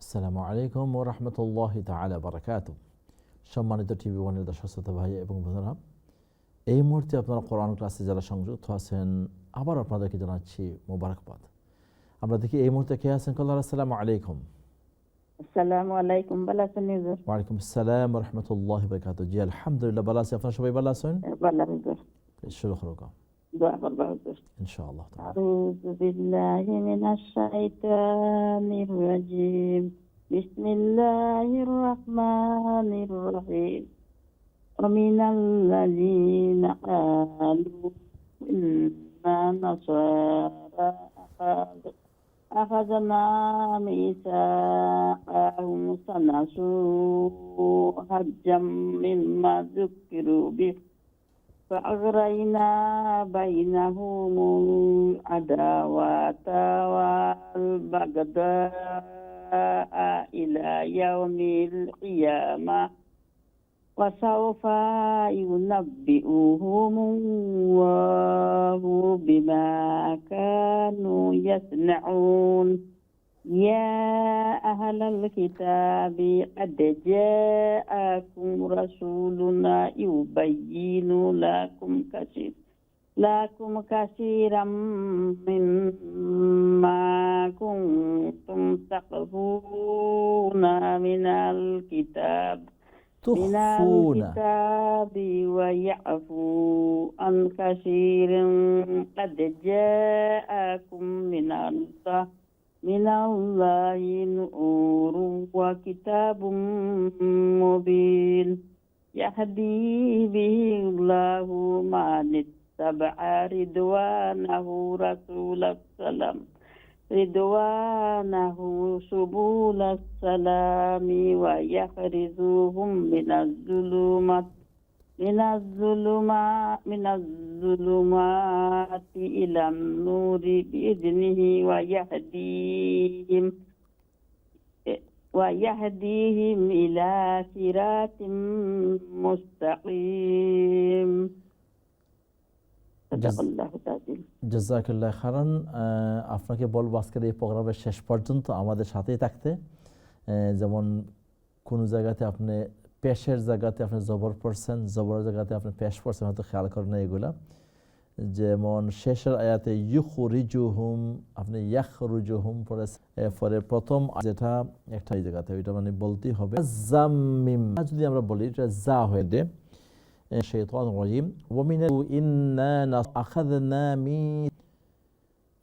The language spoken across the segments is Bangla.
আসসালামু আলাইকুম ওয়া রাহমাতুল্লাহি তাআলা বারাকাতুহু। সম্মানিত টিভি ওয়ানের দর্শক শ্রোতা ভাই এবং বোনেরা, এই মুহূর্তে আপনারা কোরআন ক্লাসে যারা সংযুক্ত আছেন, আবার আপনাদেরকে জানাচ্ছি মোবারকবাদ। আমরা দেখি এই মুহূর্তে কে আছেন কলার। আসসালামু আলাইকুম। আসসালামু আলাইকুম, ভালো আছেন হুজুর? ওয়ালাইকুম আসসালাম ওয়া রাহমাতুল্লাহি ওয়া বারাকাতুহু। জি আলহামদুলিল্লাহ ভালো আছি, আপনারা সবাই ভালো আছেন? ভালো হুজুর। শুরু করুন দোয়া করবা হুজুর। ইনশাআল্লাহ তাআলা। আউযু বিল্লাহি মিনাশ শাইতানির রাজিম। বিসমিল্লাহির রাহমানির রহিম। ওয়া মিনাল্লাযীনা ক্বালু ইন্না নাসারা আখাযনা মিসাআহুম ফানাসু হাজ্জাম মিম্মা যুক্কিরু বিহি فأغرينا بينهم العداوة والبغضاء إلى يوم القيامة وسوف ينبئهم الله بما كانوا يصنعون يا أهل الكتاب قد جاءكم رسولنا يبين لكم كثيرا مما كنتم تخفون من الكتاب ويعفو عن كثير قد جاءكم من الله نور وكتاب مبين يهدي به الله من اتبع رضوانه سبل السلام ويخرجهم من الظلمات إلى النور بإذنه ويهديهم إلى صراط مستقيم. জাযাকাল্লাহ খাইরান। আপনাকে বলবো আজকের এই প্রোগ্রামের শেষ পর্যন্ত আমাদের সাথেই থাকতে। যেমন কোন জায়গাতে আপনি পেশের জায়গাতে আপনি জবর পড়ছেন, জবরের জায়গাতে আপনি পেশ পড়ছেন, হয়তো খেয়াল করেন না এগুলা। যেমন শেষের আয়াতে ইউখরিজুহুম আপনি ইয়াখরুজুহুম পড়েছেন, এরপরে প্রথম যেটা একটা এই জায়গাতে ওইটা মানে বলতেই হবে জাম্মিম, যদি আমরা বলি এটা যা হয়ে দে শাইতানুর রাজিম। ওয়া মিনাল ইন্না আখাযনা মি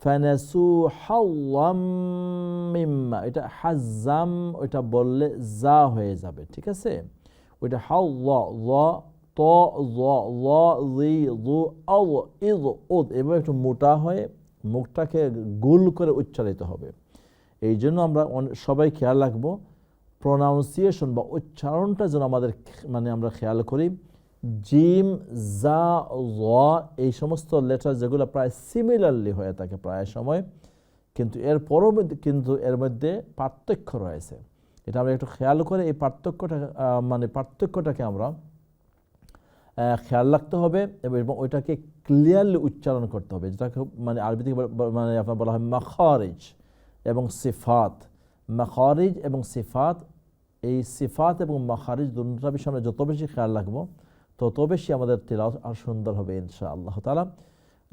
ফানাসু হাওয়াম মিম্মা, এটা হাজাম, ওইটা বললে যা হয়ে যাবে, ঠিক আছে? ওইটা হাওয়া ল ত জ ল জি যু আও ইজ উদ, এভাবে একটু মোটা হয়ে মুখটাকে গোল করে উচ্চারিত হবে। এই জন্য আমরা সবাই খেয়াল রাখবো প্রোনাউন্সিয়েশন বা উচ্চারণটা যেন আমাদের মানে আমরা খেয়াল করি। জিম জা জ এই সমস্ত লেটার যেগুলো প্রায় সিমিলারলি হয়ে থাকে প্রায় সময়, কিন্তু এরপরও কিন্তু এর মধ্যে পার্থক্য রয়েছে। এটা আমরা একটু খেয়াল করে এই পার্থক্যটাকে আমরা খেয়াল রাখতে হবে এবং ওইটাকে ক্লিয়ারলি উচ্চারণ করতে হবে, যেটাকে মানে আরবি থেকে মানে আপনার বলা হয় মাখারিজ এবং সিফাত। মাখারিজ এবং সিফাত, এই সিফাত এবং মাখারিজ দুটোটা বিষয়ে আমরা যত বেশি খেয়াল রাখবো তত বেশি আমাদের তিলাওয়াত আর সুন্দর হবে ইনশাআল্লাহ তাআলা।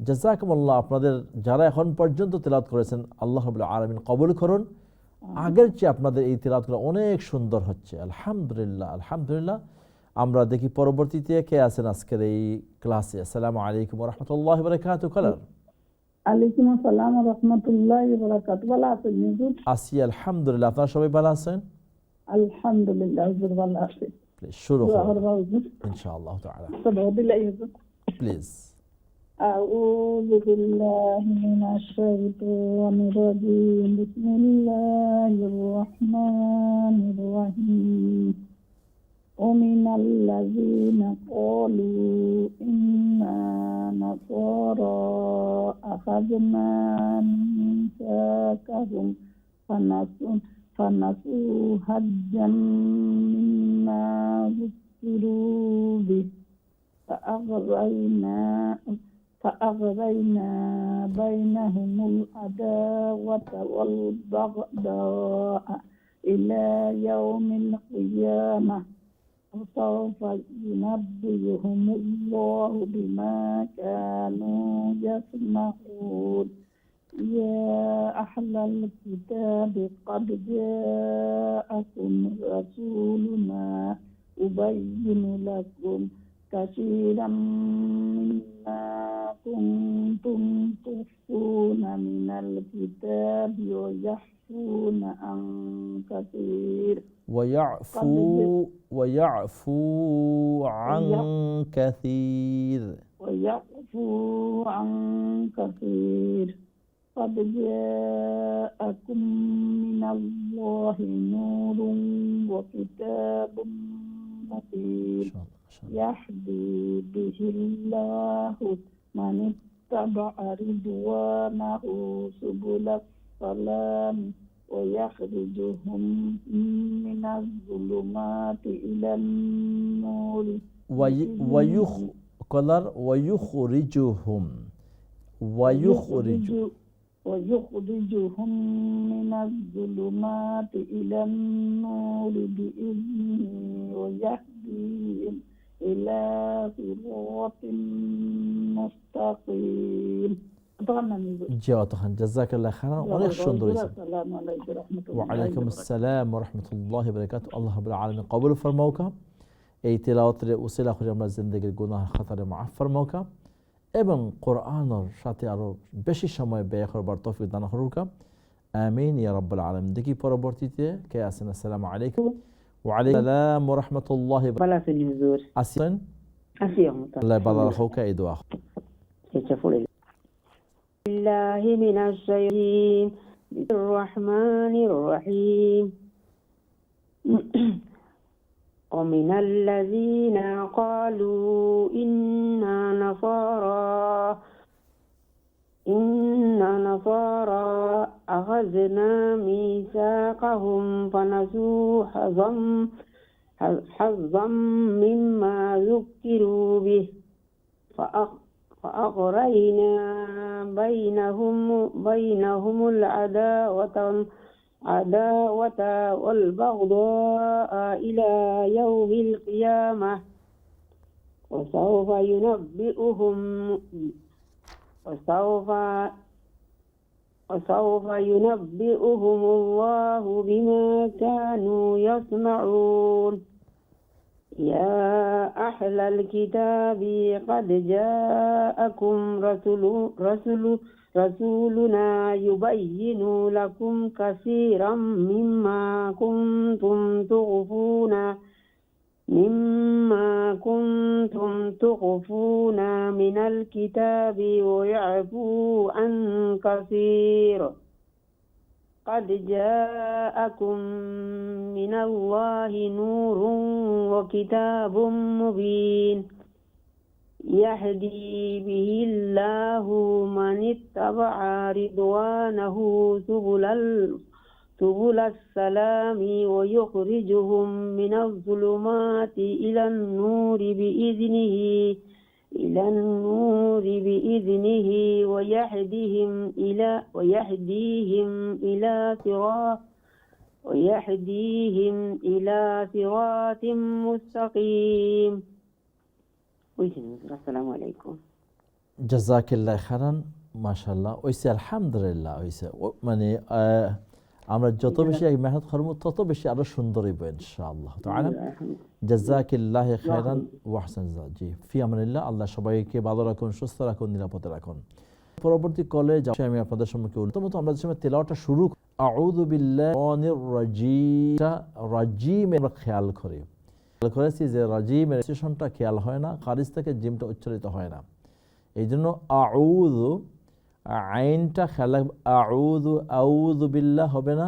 জাযাকুমুল্লাহ। আপনাদের যারা এখন পর্যন্ত তিলাওয়াত করেছেন আল্লাহ রাব্বুল আলামিন কবুল করুন। আগের চেয়ে আপনাদের এই তিলাওয়াতগুলো অনেক সুন্দর হচ্ছে, আলহামদুলিল্লাহ আলহামদুলিল্লাহ। আমরা দেখি পরবর্তীতে কে আছেন আজকের এই ক্লাসে। আসসালামু আলাইকুম ওয়া রাহমাতুল্লাহি ওয়া বারাকাতুহু। কলার। ওয়ালাইকুম আসসালাম ওয়া রাহমাতুল্লাহি ওয়া বারাকাতুহু। ভালো আছেন হুজুর? আছি আলহামদুলিল্লাহ, আপনারা সবাই ভালো আছেন? আলহামদুলিল্লাহ হুজুর, ভালো আছি। শুরু করুন ইনশাআল্লাহ তাআলা। প্লিজ। আউযু বিল্লাহি মিনাশ শাইতানির রাজিম। বিসমিল্লাহির রাহমানির রহিম। ومن الذين قالوا إنا نصارى أخذنا ميثاقهم فنسوا حظا مما ذكروا به فأغرينا بينهم العداوة والبغضاء إلى يوم القيامة وسوف ينبئهم الله بما كانوا يصنعون يا أهل الكتاب قد جاءكم رسولنا يبين لكم كثيرا مما كنتم تخفون من الكتاب ويعفون عن كثير ويعفو عن كثير قد جاءكم من الله نور وكتاب مبين يهدي به الله من اتبع رضوانه سبل السلام ويخرجهم من الظلمات إلى النور ويخرجهم من الظلمات إلى النور بإذنه ويهديهم إلى صراط مستقيم. জি অতখান জাযাকাল্লাহ খাইরান, অনেক সুন্দর হয়েছে। ওয়া আলাইকুম আসসালাম ওয়া রাহমাতুল্লাহি ওয়া বারাকাতুহু। আল্লাহ রাব্বুল আলামিন কবুল ফরমাউকা। এই তিলাওয়াতের উসিলা করে আমরা জিন্দেগির গুনাহ খাতারে মাফ ফরমাউকা এবং কোরআনের সাথে আরো বেশি সময় ব্যয় করবার তৌফিক দান করুকা। আমিন ইয়া রাব্বুল আলামিন। দেখি পরবর্তীতে কে আছেন। আসসালামু আলাইকুম। ওয়া আলাইকুম আসসালাম ওয়া রাহমাতুল্লাহি ওয়া বারাকাতুহু। আসেন আল্লাহ ভালো রাখুক। এই দোয়া بالله من الشيطان الرحمن الرحيم ومن الذين قالوا إنا نصارى أخذنا ميثاقهم فنسوا حظا مما ذكروا به فأغرينا بينهم العداوة والبغضاء إلى يوم القيامة وسوف ينبئهم الله بما كانوا يصنعون يا أهل الكتاب قد جاءكم رسولنا يبين لكم كثيرا مما كنتم تخفون من الكتاب ويعفو عن كثير قد جاءكم من الله نور وكتاب مبين يهدي به الله من اتبع رضوانه سبل السلام ويخرجهم من الظلمات إلى النور بإذنه ويهديهم إلى صراط مستقيم. السلام عليكم. জাযাকাল্লাহ খাইরান। মাশাআল্লাহ ওইসে আলহামদুলিল্লাহ ওইসে মানে আমরা যত বেশি মেহনত করব তত বেশি আরো সুন্দর হইব ইনশাআল্লাহ তাআলা। জাযাকাল্লাহ খাইরান ওয়া আহসান জি ফি আমানিল্লাহ। আল্লাহ সবাইকে ভালো রাখুন, সুস্থ রাখুন, নিরাপদে রাখুন। পরবর্তী কলে আমি আপনাদের সম্মুখে প্রথমত আমরা যে সময় তেলাওয়াতটা শুরু আউযু বিল্লাহি মিনার রাজিম রাজিমের খেয়াল করেছি যে রাজিমের সিচুয়েশনটা খেয়াল হয় না, খারিজ থেকে জিমটা উচ্চারিত হয় না। এই জন্য আউযু আইনটা খেয়াল আউযু আউযু বিল্লাহ হবে না,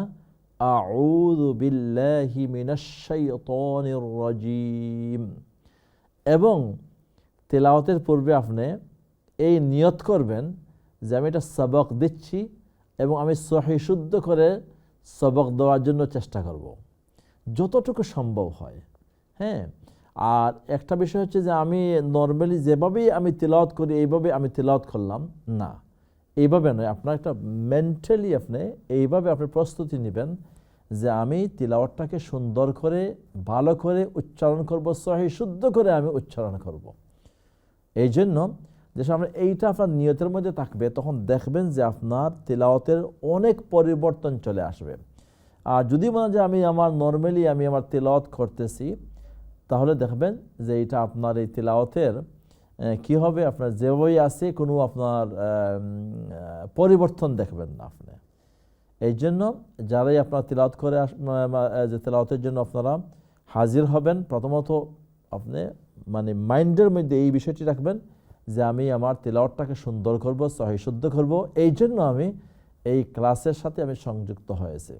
আউযু বিল্লাহি মিনাশ শাইতানির রাজিম। এবং তেলাওয়াতের পূর্বে আপনি এই নিয়ত করবেন যে আমি এটা সবক দিচ্ছি এবং আমি সহি শুদ্ধ করে সবক দেওয়ার জন্য চেষ্টা করব যতটুকু সম্ভব হয়। হ্যাঁ, আর একটা বিষয় হচ্ছে যে আমি নর্মালি যেভাবেই আমি তিলাওয়াত করি এইভাবে আমি তিলাওয়াত করলাম না, এইভাবে নয়। আপনার একটা মেন্টালি আপনি এইভাবে আপনি প্রস্তুতি নেবেন যে আমি তিলাওয়াতটাকে সুন্দর করে ভালো করে উচ্চারণ করব, সহি শুদ্ধ করে আমি উচ্চারণ করব। এই জন্য যে আমরা এইটা আপনার নিয়তের মধ্যে থাকবে, তখন দেখবেন যে আপনার তিলাওয়াতের অনেক পরিবর্তন চলে আসবে। আর যদি মনে হয় যে আমি আমার নর্মালি আমি আমার তিলাওয়াত করতেছি, তাহলে দেখবেন যে এটা আপনার এই তিলাওয়াতের কি হবে, আপনার যেভাবেই আছে কোনো আপনার পরিবর্তন দেখবেন না আপনি। এই জন্য যারাই আপনার তিলাওয়াত করে যে তিলাওয়াতের জন্য আপনারা হাজির হবেন, প্রথমত আপনি মানে মাইন্ডের মধ্যে এই বিষয়টি রাখবেন যে আমি আমার তিলাওয়াতটাকে সুন্দর করব, সহি শুদ্ধ করব। এই জন্য আমি এই ক্লাসের সাথে আমি সংযুক্ত হয়েছি।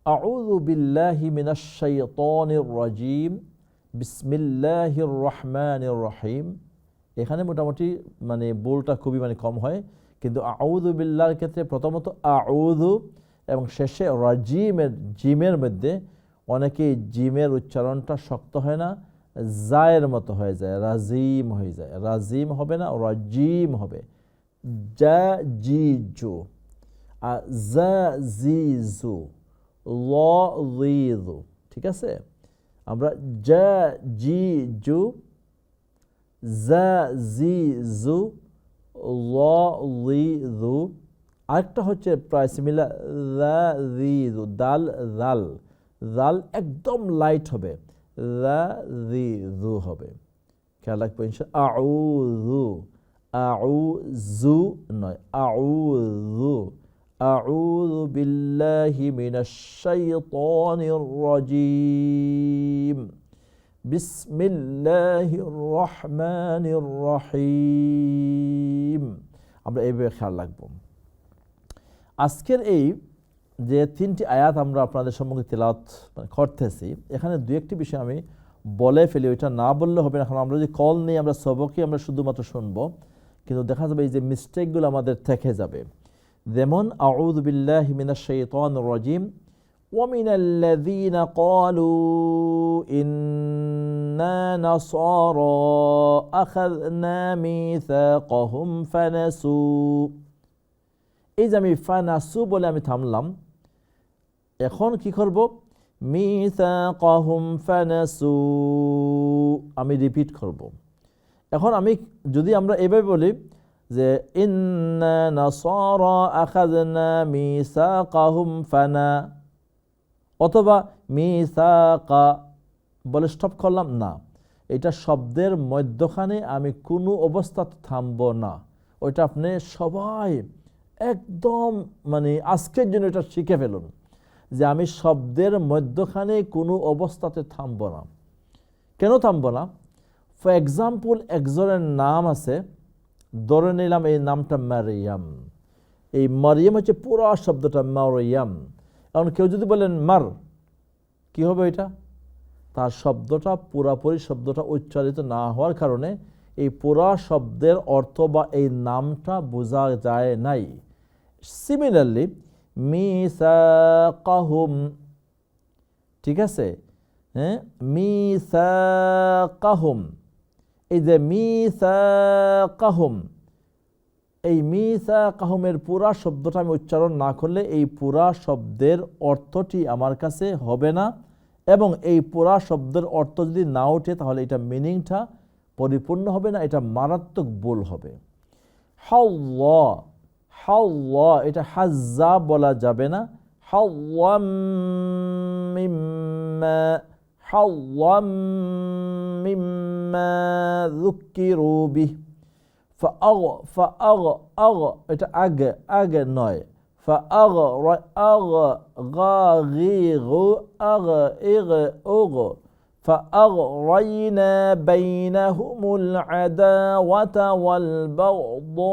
আউযু বিল্লাহি মিনাশ শাইতানির রাজিম, বিসমিল্লাহির রহমানির রহিম। এখানে মোটামুটি মানে বোলটা খুবই মানে কম হয়, কিন্তু আউযু বিল্লাহর ক্ষেত্রে প্রথমত আউযু এবং শেষে রাজিমের জিমের মধ্যে অনেকেই জিমের উচ্চারণটা শক্ত হয় না, জায়ের মতো হয়ে যায়, রাজিম হয়ে যায়। রাজিম হবে না, রাজিম হবে। জা জি জু, আর জা জি জু, ল জি জু। ঠিক আছে, আমরা জা জি জু, জা জি জু, ল লি জু। আরেকটা হচ্ছে প্রায় সিমিলার, লা জি জু, দাল জাল, জাল একদম লাইট হবে, লা জি জু হবে। খেয়াল রাখবো ইনশাআল্লাহ। আউযু, আউযু নয়, আউযু। আউযু বিল্লাহি মিনাশ শাইতানির রাজিম, বিসমিল্লাহির রহমানির রহিম। আমরা এইভাবে খেয়াল রাখবো। আজকের এই যে 3টি আয়াত আমরা আপনাদের সম্মুখে তেলাওয়াত করতেছি, এখানে দু একটি বিষয় আমি বলে ফেলি, ওইটা না বললে হবে না। এখন আমরা যদি কল নেই, আমরা সবকে আমরা শুধুমাত্র শুনবো, কিন্তু দেখা যাবে এই যে মিস্টেকগুলো আমাদের থেকে যাবে। যেমন আউযু বিল্লাহি মিনাশ শাইতানির রাজিম, ومن الذين قالوا إنا نصارى أخذنا ميثاقهم فنسوا। এই যে আমি ফানাসু বলে আমি থামলাম, এখন কি করব, মিসাকাহুম ফানাসু আমি রিপিট করব। এখন আমি যদি আমরা এভাবে বলি যে ইন্না নাসারা আখাযনা মিসাকাহুম ফানা, অথবা মিসাকা বলে স্টপ করলাম না, এটা শব্দের মধ্যখানে আমি কোনো অবস্থাতে থামব না। ওইটা আপনি সবাই একদম মানে আজকের জন্য এটা শিখে ফেলুন যে আমি শব্দের মধ্যখানে কোনো অবস্থাতে থামব না। কেন থামব না? ফর এক্সাম্পল, একজনের নাম আছে, ধরে নিলাম এই নামটা মারিয়াম। এই মারিয়াম হচ্ছে পুরো শব্দটা মারিয়াম। এখন কেউ যদি বলেন মার, কি হবে এটা? তার শব্দটা পুরাপুরি শব্দটা উচ্চারিত না হওয়ার কারণে এই পুরা শব্দের অর্থ বা এই নামটা বোঝা যায় নাই। সিমিলারলি মিসাকাহুম, ঠিক আছে, হ্যাঁ, মিসাকাহুম, এই যে মিসাকাহুম, এই মিসাকাহুমের পুরা শব্দটা আমি উচ্চারণ না করলে এই পুরা শব্দের অর্থটি আমার কাছে হবে না, এবং এই পুরা শব্দের অর্থ যদি না ওঠে তাহলে এটা মিনিংটা পরিপূর্ণ হবে না, এটা মারাত্মক ভুল হবে। হাল্লাহ, হাল্লাহ এটা হাজ্জা বলা যাবে না, হাল্লাম মিম্মা, হাল্লাম মিম্মা যুক্কিরু বিহ। ফাআগ, ফাআগ, আগ এটা আগে, আগে নয়। ফাআগ, আগ, গা, গি, গু, আগ, ইগ, উগ। فأغرينا بينهم العداوة والبغضاء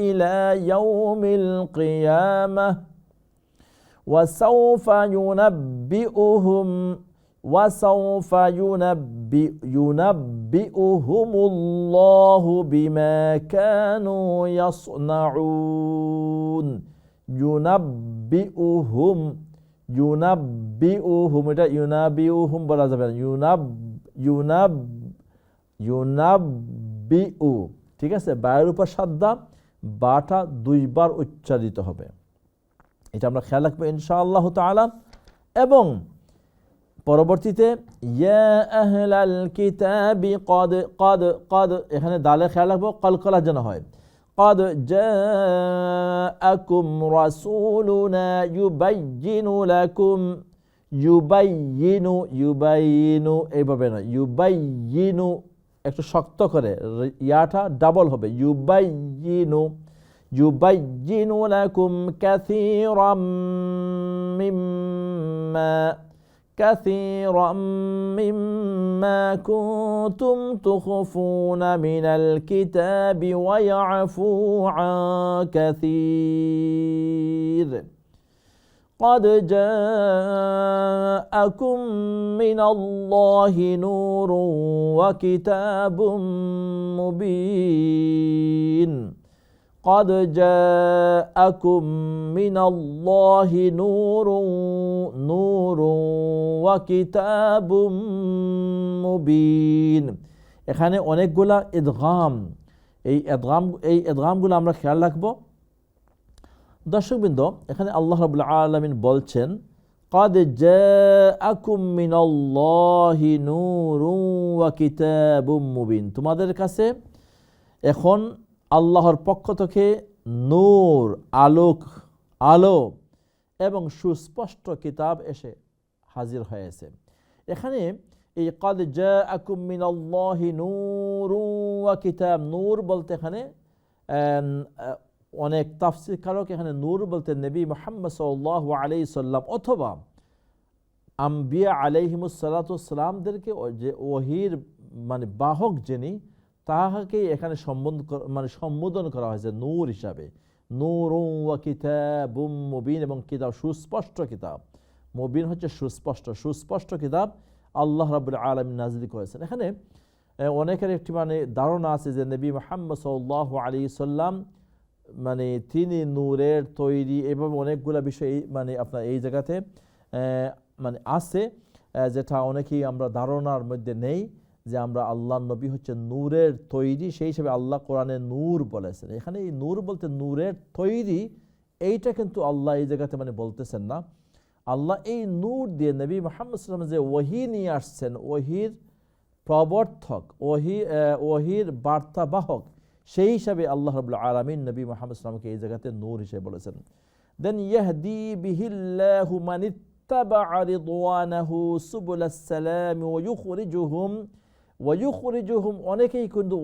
إلى يوم القيامة وسوف ينبئهم الله بما كانوا يصنعون। ينبئهم, ইউনাব্বিউহুম, এটা ইউনাবিউহুম বলা যাবে না, ইউনাব্বিউ, ঠিক আছে। বায়ের উপর সাদ্দা, বাটা 2 বার উচ্চারিত হবে। এটা আমরা খেয়াল রাখবো ইনশাআল্লাহ তাআলা। এবং পরবর্তীতে ইয়া আহলাল কিতাবি কদ এখানে দালে খেয়াল রাখবো কলকলা যেন হয়। قد جاءكم رسولنا يبين لكم ইউবাইয়িনু এইভাবে না, ইউবাইয়িনু একটু শক্ত করে, ইয়াটা ডাবল হবে, ইউবাইয়িনু লাকুম كثيرا مما كنتم تخفون من الكتاب ويعفو عن كثير قد جاءكم من الله نور وكتاب مبين قد جاءكم من الله نور وكتاب مبين। এখানে অনেকগুলা ইদগাম, এই ইদগামগুলো আমরা খেয়াল রাখবো। দর্শকবৃন্দ, এখানে আল্লাহ রাব্বুল আলামিন বলছেন قد جاءكم من الله نور وكتاب مبين, তোমাদের কাছে এখন আল্লাহর পক্ষ থেকে নূর, আলো এবং সুস্পষ্ট কিতাব এসে হাজির হয়েছে। এখানে এই قد جاءكم من الله نور وكتاب, নূর বলতে এখানে অনেক তাফসীরকারক এখানে নূর বলতে নবী মুহাম্মদ সাল্লাল্লাহু আলাইহি সাল্লাম অথবা আম্বিয়া আলাইহিমুস সালাতু ওয়াস সালামদেরকে যে ওহীর মানে বাহক যিনি, তাহাকে এখানে সম্বোধন করা হয়েছে নূর হিসাবে। নূরুন ওয়া কিতাবুম মুবিন, এবং কিতাব সুস্পষ্ট কিতাব, মুবিন হচ্ছে সুস্পষ্ট কিতাব আল্লাহ রাব্বুল আলামিন নাযিল করেছেন। এখানে অনেকের একটি ধারণা আছে যে নবী মুহাম্মদ সাল্লাল্লাহু আলাইহি সাল্লাম তিনি নূরের তৈরি, এভাবে অনেকগুলা বিষয় আপনার এই জায়গাতে আছে, যেটা অনেকেই আমরা ধারণার মধ্যে নেই যে আমরা আল্লাহর নবী হচ্ছে নূরের তৈরি, সেই হিসেবে আল্লাহ কোরআনে নূর বলেছেন। এখানে এই নূর বলতে নূরের তৈরি এইটা কিন্তু আল্লাহ এই জায়গাতে বলতেছেন না। আল্লাহ এই নূর দিয়ে নবী মুহাম্মদ সাল্লাল্লাহু আলাইহি ওয়াসাল্লাম যে ওহী নিয়ে আসছেন, ওহীর প্রবর্তক, ওহীর বার্তাবাহক, সেই হিসাবে আল্লাহ রাব্বুল আলামিন নবী মুহাম্মদ সাল্লাল্লাহু আলাইহি ওয়াসাল্লামকে এই জায়গাতে নূর হিসেবে বলেছেন। দেন ইয়াহদি বিহিল্লাহু মানিত্তাবা'a রিদওয়ানাহু সুবুলাস সালাম ওয়া ইউখরিজুহুম অনেকেই কিন্তু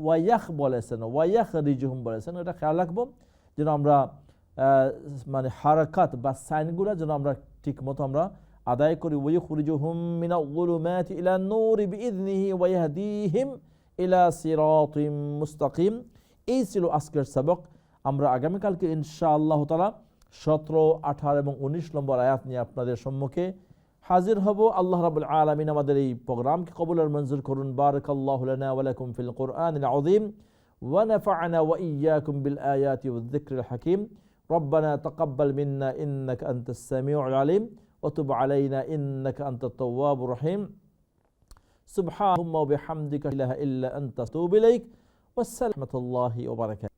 ওয়াইয়াখ বলেছেন, ওয়াইয়াখরিজুহুম বলেছেন। এটা খেয়াল রাখবো যেন আমরা হারাকাত বা সাইনগুলো যেন আমরা ঠিক মতো আমরা আদায় করি। ওয়া ইউখরিজুহুম মিনাল যুলুমাতি ইলান নূরি বিইذনিহি ওয়া ইয়াহদিহিম ইলা সিরাতিম মুস্তাকিম। এই ছিল আজকের সবক। আমরা আগামীকালকে ইনশাআল্লাহ তাআলা 17, 18 এবং 19 নম্বর আয়াত নিয়ে আপনাদের সম্মুখে হাজির হব। আল্লাহ রাব্বুল আলামিন আমাদের এই প্রোগ্রামকে কবুল আর মঞ্জুর করুন। বারাকাল্লাহু লানা ওয়া লাকুম ফিল কুরআনিল আযীম ওয়া নাফা'না ওয়া ইয়্যাকুম বিল আয়াতি ওয়ায যিকরিল হাকীম। রব্বানা তাকাব্বাল মিন্না ইন্নাকা আনতাস সামিউল আলীম ওয়া তুব আলাইনা ইন্নাকা আনতাত তাওয়াবুর রহিম। সুবহানাল্লাহি ওয়া বিহামদিকা লা ইলাহা ইল্লা আনতা আস্তাগফিরুকা ওয়া আতুবু ইলাইক। ওয়াসসালামু আলাইকুম ওয়া বারাকাতুহু।